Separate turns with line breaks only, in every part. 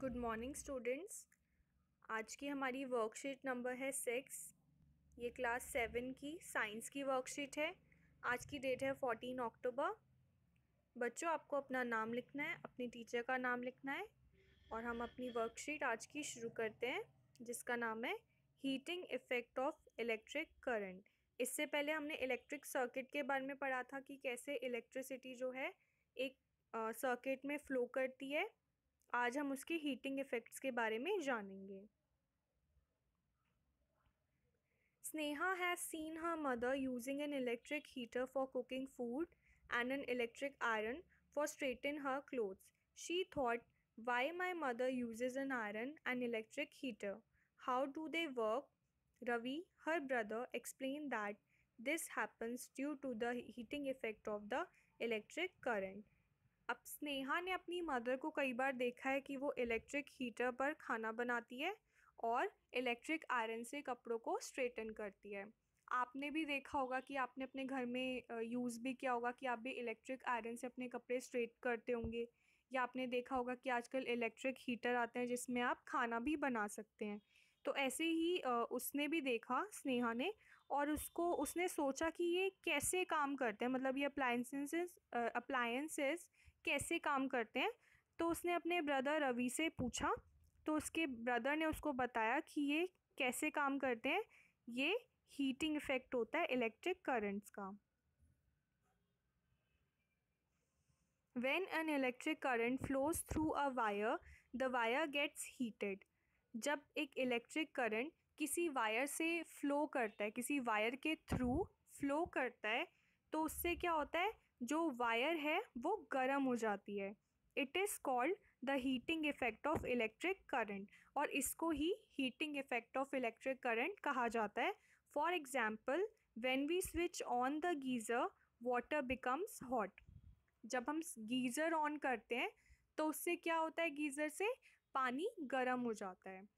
Good morning students. आज की हमारी वर्कशीट नंबर है 6। ये क्लास 7 की साइंस की वर्कशीट है। आज की डेट है 14 अक्टूबर। बच्चों, आपको अपना नाम लिखना है, अपनी टीचर का नाम लिखना है और हम अपनी वर्कशीट आज की शुरू करते हैं, जिसका नाम है heating effect of electric current. इससे पहले हमने इलेक्ट्रिक सर्किट के बारे में पढ़ा था कि कैसे इलेक्ट्रिसिटी जो है एक सर्किट में फ़्लो करती है। आज हम उसके हीटिंग इफ़ेक्ट्स के बारे में जानेंगे। Sneha has seen her mother using an electric heater for cooking food and an electric iron for straightening her clothes. She thought, why my mother uses an iron and electric heater? How do they work? Ravi, her brother, explained that this happens due to the heating effect of the electric current. अब स्नेहा ने अपनी mother को कई बार देखा है कि वो electric heater पर खाना बनाती है और इलेक्ट्रिक आयरन से कपड़ों को स्ट्रेटन करती है। आपने भी देखा होगा कि आपने अपने घर में यूज़ भी किया होगा कि आप भी इलेक्ट्रिक आयरन से अपने कपड़े स्ट्रेट करते होंगे, या आपने देखा होगा कि आजकल इलेक्ट्रिक हीटर आते हैं जिसमें आप खाना भी बना सकते हैं। तो ऐसे ही उसने भी देखा, स्नेहा ने, और उसने सोचा कि ये कैसे काम करते हैं, मतलब ये अप्लायंसेस कैसे काम करते हैं। तो उसने अपने ब्रदर रवि से पूछा, तो उसके ब्रदर ने उसको बताया कि ये कैसे काम करते हैं। ये हीटिंग इफ़ेक्ट होता है इलेक्ट्रिक करंट्स का। When an electric current flows through a wire, the wire gets heated. जब एक इलेक्ट्रिक करंट किसी वायर से फ्लो करता है, किसी वायर के थ्रू फ्लो करता है, तो उससे क्या होता है, जो वायर है वो गर्म हो जाती है। It is called the heating effect of electric current, और इसको ही heating effect of electric current कहा जाता है। For example, when we switch on the geyser, water becomes hot. जब हम गीज़र ऑन करते हैं तो उससे क्या होता है, गीज़र से पानी गर्म हो जाता है।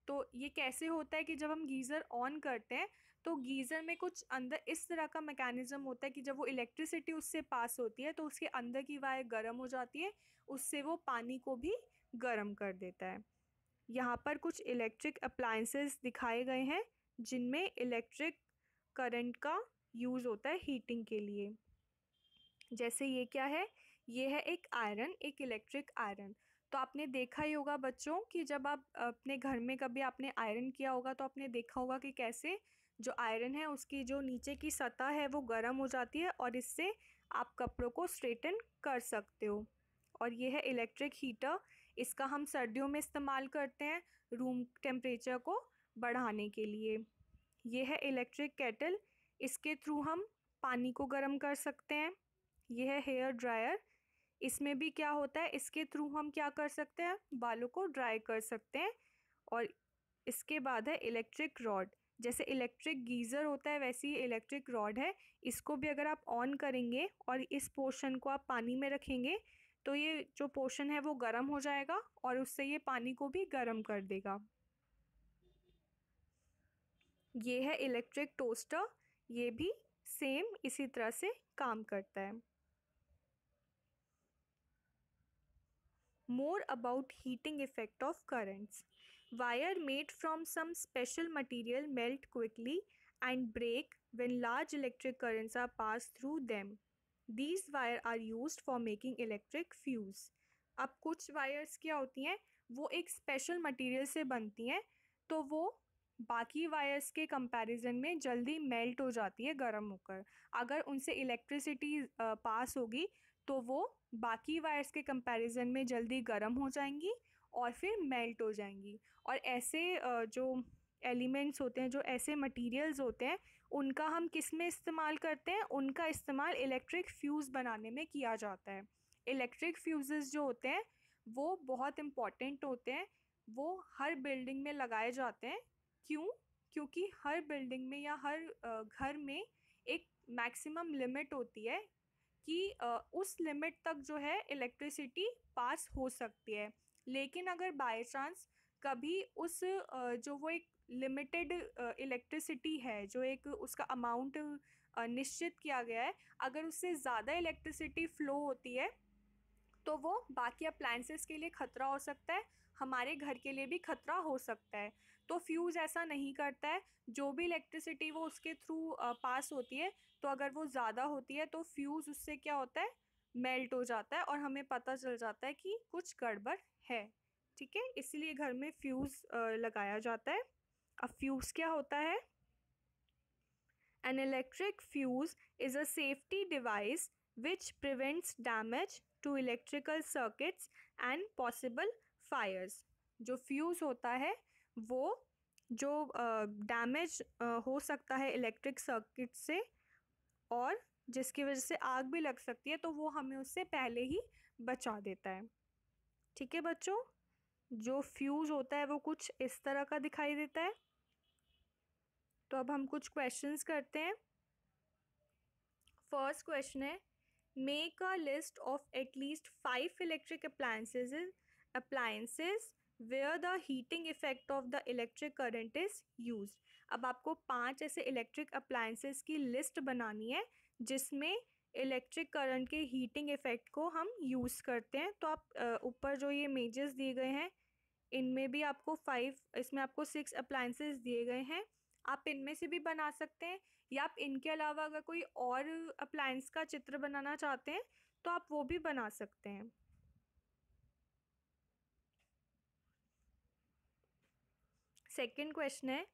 तो ये कैसे होता है कि जब हम गीज़र ऑन करते हैं तो गीज़र में कुछ अंदर इस तरह का मैकेनिज़्म होता है कि जब वो इलेक्ट्रिसिटी उससे पास होती है तो उसके अंदर की वायर गर्म हो जाती है, उससे वो पानी को भी गर्म कर देता है। यहाँ पर कुछ इलेक्ट्रिक अप्लायंसेस दिखाए गए हैं जिनमें इलेक्ट्रिक करंट का यूज़ होता है हीटिंग के लिए। जैसे ये क्या है, ये है एक आयरन, एक इलेक्ट्रिक आयरन। तो आपने देखा ही होगा बच्चों कि जब आप अपने घर में कभी आपने आयरन किया होगा तो आपने देखा होगा कि कैसे जो आयरन है उसकी जो नीचे की सतह है वो गर्म हो जाती है और इससे आप कपड़ों को स्ट्रेटन कर सकते हो। और ये है इलेक्ट्रिक हीटर, इसका हम सर्दियों में इस्तेमाल करते हैं रूम टेम्परेचर को बढ़ाने के लिए। ये है इलेक्ट्रिक केटल, इसके थ्रू हम पानी को गर्म कर सकते हैं। ये है हेयर ड्रायर, इसमें भी क्या होता है, इसके थ्रू हम क्या कर सकते हैं, बालों को ड्राई कर सकते हैं। और इसके बाद है इलेक्ट्रिक रॉड, जैसे इलेक्ट्रिक गीज़र होता है वैसे ही इलेक्ट्रिक रॉड है। इसको भी अगर आप ऑन करेंगे और इस पोर्शन को आप पानी में रखेंगे तो ये जो पोर्शन है वो गर्म हो जाएगा और उससे ये पानी को भी गर्म कर देगा। ये है इलेक्ट्रिक टोस्टर, ये भी सेम इसी तरह से काम करता है। More about heating effect of currents. Wire made from some special material melt quickly and break when large electric currents are passed through them. These wires are used for making electric fuse. अब कुछ wires क्या होती हैं, वो एक special material से बनती हैं, तो वो बाकी वायर्स के कंपैरिजन में जल्दी मेल्ट हो जाती है गर्म होकर। अगर उनसे इलेक्ट्रिसिटी पास होगी तो वो बाकी वायर्स के कंपैरिजन में जल्दी गर्म हो जाएंगी और फिर मेल्ट हो जाएंगी। और ऐसे जो एलिमेंट्स होते हैं, जो ऐसे मटेरियल्स होते हैं, उनका हम किस में इस्तेमाल करते हैं, उनका इस्तेमाल इलेक्ट्रिक फ्यूज़ बनाने में किया जाता है। इलेक्ट्रिक फ्यूज़ेस जो होते हैं वो बहुत इम्पॉर्टेंट होते हैं, वो हर बिल्डिंग में लगाए जाते हैं। क्यों? क्योंकि हर बिल्डिंग में या हर घर में एक मैक्सिमम लिमिट होती है कि उस लिमिट तक जो है इलेक्ट्रिसिटी पास हो सकती है। लेकिन अगर बाय चांस कभी उस जो वो एक लिमिटेड इलेक्ट्रिसिटी है, जो एक उसका अमाउंट निश्चित किया गया है, अगर उससे ज़्यादा इलेक्ट्रिसिटी फ़्लो होती है तो वो बाकी अप्लायंसेस के लिए खतरा हो सकता है, हमारे घर के लिए भी खतरा हो सकता है। तो फ्यूज़ ऐसा नहीं करता है, जो भी इलेक्ट्रिसिटी वो उसके थ्रू पास होती है, तो अगर वो ज़्यादा होती है तो फ्यूज़ उससे क्या होता है, मेल्ट हो जाता है और हमें पता चल जाता है कि कुछ गड़बड़ है। ठीक है, इसलिए घर में फ्यूज़ लगाया जाता है। अब फ्यूज़ क्या होता है? An electric fuse is a safety device which prevents damage to electrical circuits and possible fires. जो फ्यूज़ होता है वो जो डैमेज हो सकता है इलेक्ट्रिक सर्किट से और जिसकी वजह से आग भी लग सकती है, तो वो हमें उससे पहले ही बचा देता है। ठीक है बच्चों, जो फ्यूज़ होता है वो कुछ इस तरह का दिखाई देता है। तो अब हम कुछ क्वेश्चंस करते हैं। फर्स्ट क्वेश्चन है, make a list of at least 5 electric appliances where the heating effect of the electric current is used। अब आपको 5 ऐसे इलेक्ट्रिक अप्लायंसेस की लिस्ट बनानी है जिसमें इलेक्ट्रिक करंट के हीटिंग इफेक्ट को हम यूज़ करते हैं। तो आप ऊपर जो ये इमेजेस दिए गए हैं इनमें भी आपको 5, इसमें आपको 6 अप्लायंसेस दिए गए हैं। आप इनमें से भी बना सकते हैं, या आप इनके अलावा अगर कोई और अप्लायंस का चित्र बनाना चाहते हैं तो आप वो भी बना सकते हैं। सेकेंड क्वेश्चन है,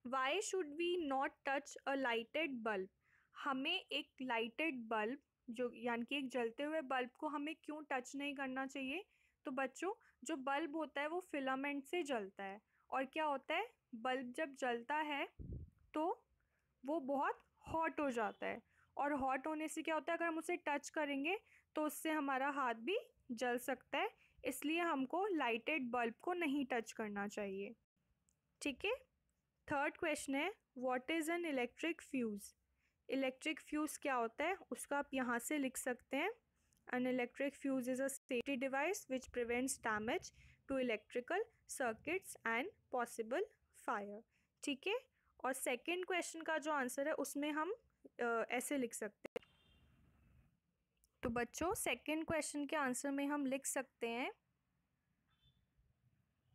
why should we not touch a lighted bulb. हमें एक लाइटेड बल्ब, जो यानी कि एक जलते हुए बल्ब को हमें क्यों टच नहीं करना चाहिए? तो बच्चों, जो बल्ब होता है वो फिलामेंट से जलता है, और क्या होता है, बल्ब जब जलता है तो वो बहुत हॉट हो जाता है, और हॉट होने से क्या होता है, अगर हम उसे टच करेंगे तो उससे हमारा हाथ भी जल सकता है। इसलिए हमको लाइटेड बल्ब को नहीं टच करना चाहिए। ठीक है, थर्ड क्वेश्चन है, what is an electric fuse. Electric fuse क्या होता है उसका आप यहाँ से लिख सकते हैं। An electric fuse is a safety device which prevents damage to electrical circuits and possible fire. ठीक है, और सेकेंड क्वेश्चन का जो आंसर है उसमें हम ऐसे लिख सकते हैं। तो बच्चों, सेकेंड क्वेश्चन के आंसर में हम लिख सकते हैं,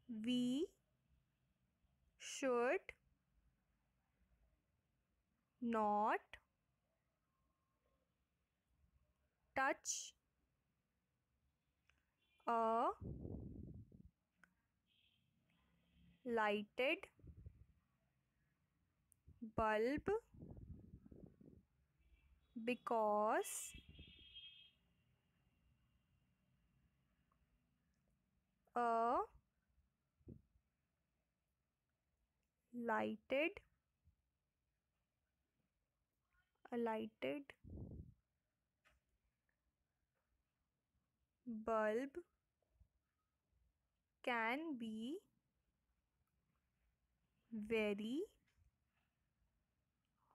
we should not touch a lighted bulb because a lighted bulb can be very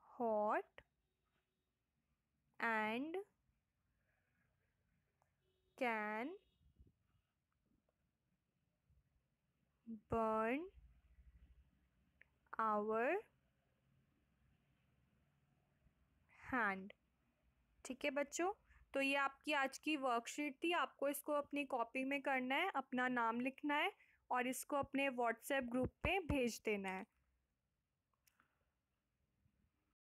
hot and can burn our hand। ठीक है बच्चों, तो ये आपकी आज की वर्कशीट थी। आपको इसको अपनी कॉपी में करना है, अपना नाम लिखना है और इसको अपने व्हाट्सएप ग्रुप पे भेज देना है।